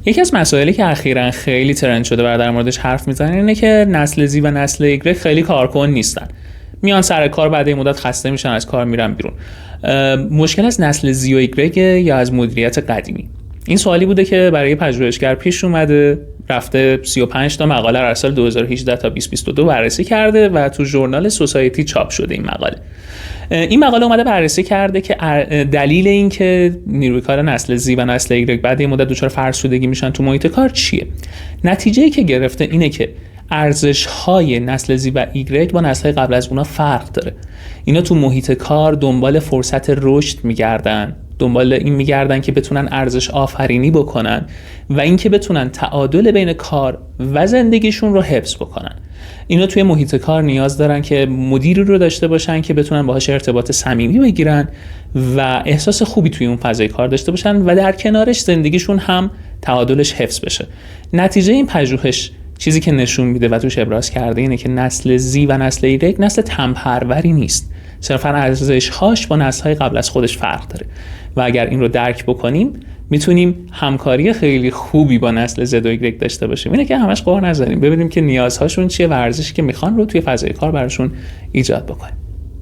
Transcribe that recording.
یکی از مسائلی که اخیراً خیلی ترند شده و در موردش حرف میزنن اینه که نسل زی و نسل ایگرگ خیلی کارکن نیستن. میان سر کار، بعد این مدت خسته میشن، از کار میرن بیرون. مشکل از نسل زی و ایگرگ یا از مدیریت قدیمی؟ این سوالی بوده که برای پژوهشگر پیش اومده، رفته 35 تا مقاله را از سال 2018 تا 2022 بررسی کرده و تو ژورنال سوسایتی چاپ شده. این مقاله اومده بررسی کرده که دلیل این که نیروی کار نسل زی و نسل ایگرگ بعد این مدت دچار فرسودگی میشن تو محیط کار چیه. نتیجه‌ای که گرفته اینه که ارزش‌های نسل زی و ایگرگ با نسل‌های قبل از اونا فرق داره. اینا تو محیط کار دنبال فرصت رشد میگردن، دنبال این میگردن که بتونن ارزش آفرینی بکنن و این که بتونن تعادل بین کار و زندگیشون رو حفظ بکنن. اینا توی محیط کار نیاز دارن که مدیری رو داشته باشن که بتونن باهاش ارتباط صمیمی بگیرن و احساس خوبی توی اون فضای کار داشته باشن و در کنارش زندگیشون هم تعادلش حفظ بشه. نتیجه این پژوهش چیزی که نشون میده و توش ابراز کرده اینه که نسل زی و نسل ایگرگ نسل تن‌پروری نیست، صرفاً ارزش‌هاش با نسل‌های قبل از خودش فرق داره و اگر این رو درک بکنیم میتونیم همکاری خیلی خوبی با نسل زد و ایگرگ داشته باشیم. اینه که همش قهر نزنیم، ببینیم که نیازهاشون چیه و ارزشی که میخوان رو توی فضای کار براشون ایجاد بکنیم.